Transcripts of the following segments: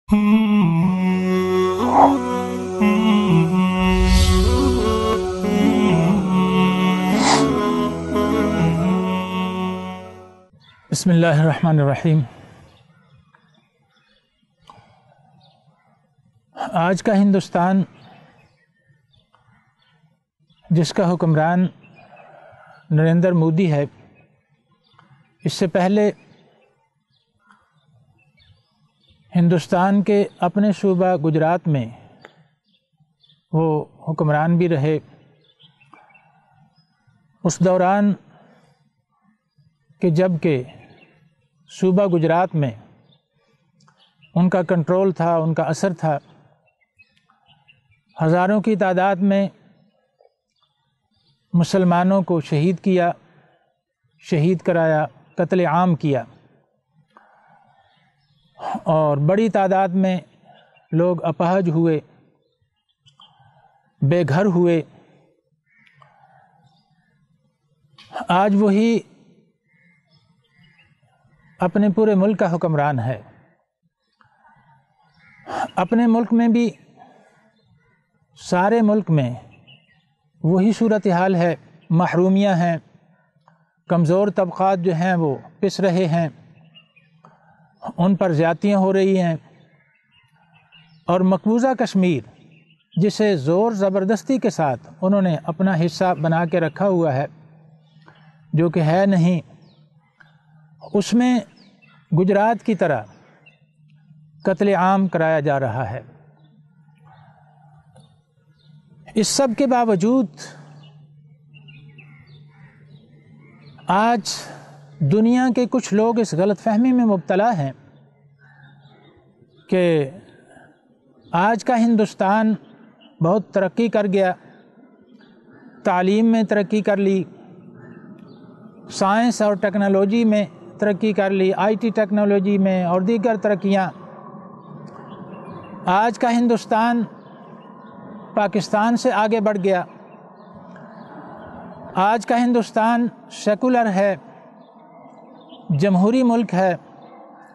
بسم اللہ الرحمن الرحیم۔ آج کا ہندوستان جس کا حکمران نریندر مودی ہے، اس سے پہلے ہندوستان کے اپنے صوبہ گجرات میں وہ حکمران بھی رہے۔ اس دوران کہ جب کہ صوبہ گجرات میں ان کا کنٹرول تھا، ان کا اثر تھا، ہزاروں کی تعداد میں مسلمانوں کو شہید کیا، شہید کرایا، قتل عام کیا، اور بڑی تعداد میں لوگ اپہج ہوئے، بے گھر ہوئے۔ آج وہی اپنے پورے ملک کا حکمران ہے۔ اپنے ملک میں بھی، سارے ملک میں وہی صورتحال ہے، محرومیاں ہیں، کمزور طبقات جو ہیں وہ پس رہے ہیں، ان پر زیادتیاں ہو رہی ہیں، اور مقبوضہ کشمیر جسے زور زبردستی کے ساتھ انہوں نے اپنا حصہ بنا کے رکھا ہوا ہے، جو کہ ہے نہیں، اس میں گجرات کی طرح قتل عام کرایا جا رہا ہے۔ اس سب کے باوجود آج دنیا کے کچھ لوگ اس غلط فہمی میں مبتلا ہیں کہ آج کا ہندوستان بہت ترقی کر گیا، تعلیم میں ترقی کر لی، سائنس اور ٹیکنالوجی میں ترقی کر لی، آئی ٹی ٹیکنالوجی میں اور دیگر ترقیاں۔ آج کا ہندوستان پاکستان سے آگے بڑھ گیا، آج کا ہندوستان سیکولر ہے، جمہوری ملک ہے۔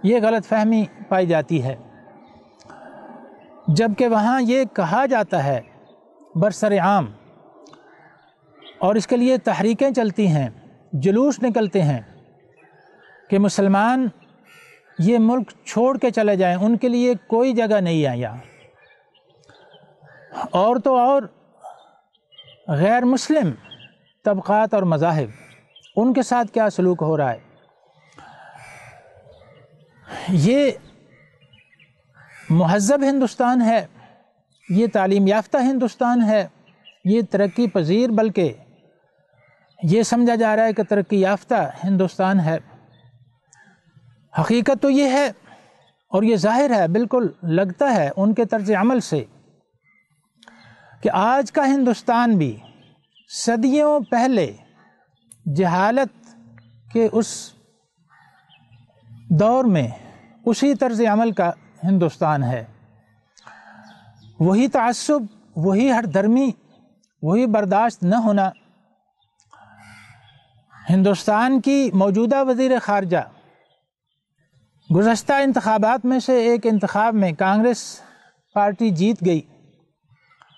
یہ غلط فہمی پائی جاتی ہے، جبکہ وہاں یہ کہا جاتا ہے برسر عام، اور اس کے لیے تحریکیں چلتی ہیں، جلوس نکلتے ہیں کہ مسلمان یہ ملک چھوڑ کے چلے جائیں، ان کے لیے کوئی جگہ نہیں ہے یہاں۔ اور تو اور غیر مسلم طبقات اور مذاہب، ان کے ساتھ کیا سلوک ہو رہا ہے۔ یہ مہذب ہندوستان ہے، یہ تعلیم یافتہ ہندوستان ہے، یہ ترقی پذیر، بلکہ یہ سمجھا جا رہا ہے کہ ترقی یافتہ ہندوستان ہے۔ حقیقت تو یہ ہے، اور یہ ظاہر ہے، بالکل لگتا ہے ان کے طرز عمل سے، کہ آج کا ہندوستان بھی صدیوں پہلے جہالت کے اس دور میں اسی طرز عمل کا ہندوستان ہے۔ وہی تعصب، وہی ہر دھرمی، وہی برداشت نہ ہونا۔ ہندوستان کی موجودہ وزیر خارجہ گزشتہ انتخابات میں سے ایک انتخاب میں کانگریس پارٹی جیت گئی،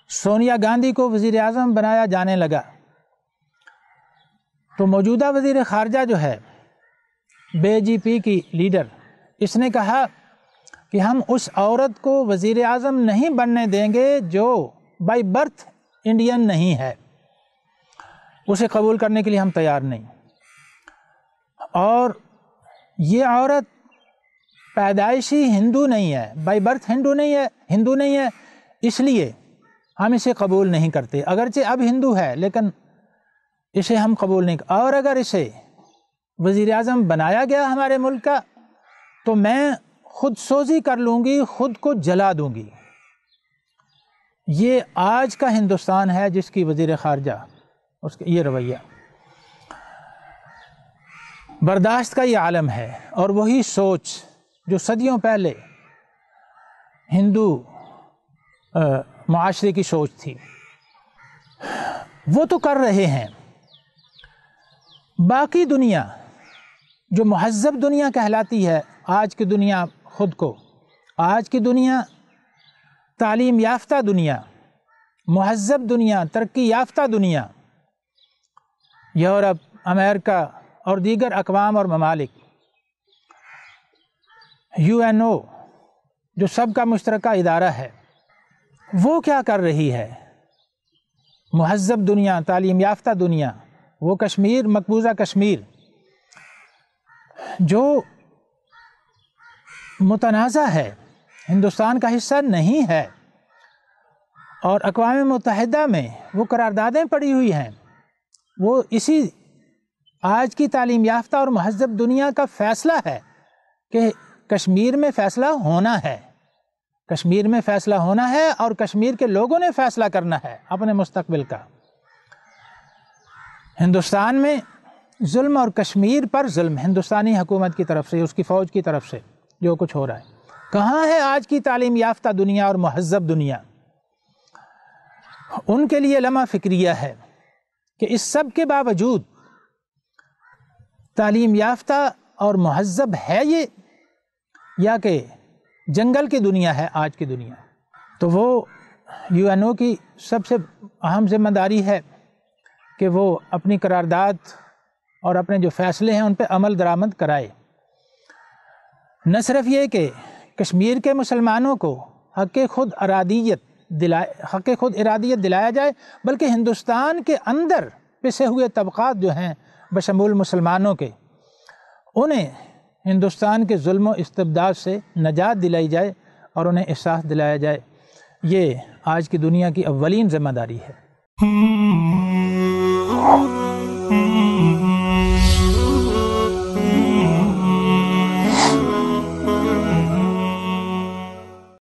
سونیا گاندھی کو وزیر اعظم بنایا جانے لگا، تو موجودہ وزیر خارجہ جو ہے بی جے پی کی لیڈر، اس نے کہا کہ ہم اس عورت کو وزیر اعظم نہیں بننے دیں گے جو بائی برتھ انڈین نہیں ہے، اسے قبول کرنے کے لیے ہم تیار نہیں۔ اور یہ عورت پیدائشی ہندو نہیں ہے، بائی برتھ ہندو نہیں ہے، اس لیے ہم اسے قبول نہیں کرتے، اگرچہ اب ہندو ہے لیکن اسے ہم قبول نہیں کرتے، اور اگر اسے وزیر اعظم بنایا گیا ہمارے ملک کا تو میں خود سوزی کر لوں گی، خود کو جلا دوں گی۔ یہ آج کا ہندوستان ہے جس کی وزیر خارجہ، اس کا یہ رویہ، برداشت کا یہ عالم ہے، اور وہی سوچ جو صدیوں پہلے ہندو معاشرے کی سوچ تھی، وہ تو کر رہے ہیں۔ باقی دنیا جو مہذب دنیا کہلاتی ہے، آج کی دنیا خود کو آج کی دنیا تعلیم یافتہ دنیا، مہذب دنیا، ترقی یافتہ دنیا، یورپ، امریکہ اور دیگر اقوام اور ممالک، UNO جو سب کا مشترکہ ادارہ ہے، وہ کیا کر رہی ہے؟ مہذب دنیا، تعلیم یافتہ دنیا، وہ کشمیر، مقبوضہ کشمیر جو متنازع ہے، ہندوستان کا حصہ نہیں ہے، اور اقوام متحدہ میں وہ قراردادیں پڑی ہوئی ہیں، وہ اسی آج کی تعلیم یافتہ اور مہذب دنیا کا فیصلہ ہے کہ کشمیر میں فیصلہ ہونا ہے، کشمیر میں فیصلہ ہونا ہے، اور کشمیر کے لوگوں نے فیصلہ کرنا ہے اپنے مستقبل کا۔ ہندوستان میں ظلم اور کشمیر پر ظلم ہندوستانی حکومت کی طرف سے، اس کی فوج کی طرف سے جو کچھ ہو رہا ہے۔ کہاں ہے آج کی تعلیم یافتہ دنیا اور مہذب دنیا؟ ان کے لیے لمحہ فکریہ ہے کہ اس سب کے باوجود تعلیم یافتہ اور مہذب ہے یہ، یا کہ جنگل کی دنیا ہے آج کی دنیا؟ تو وہ UNO کی سب سے اہم ذمہ داری ہے کہ وہ اپنی قرارداد اور اپنے جو فیصلے ہیں ان پہ عمل درآمد کرائے۔ نہ صرف یہ کہ کشمیر کے مسلمانوں کو حق خود ارادیت دلایا جائے، بلکہ ہندوستان کے اندر پسے ہوئے طبقات جو ہیں بشمول مسلمانوں کے، انہیں ہندوستان کے ظلم و استبداد سے نجات دلائی جائے اور انہیں احساس دلایا جائے۔ یہ آج کی دنیا کی اولین ذمہ داری ہے۔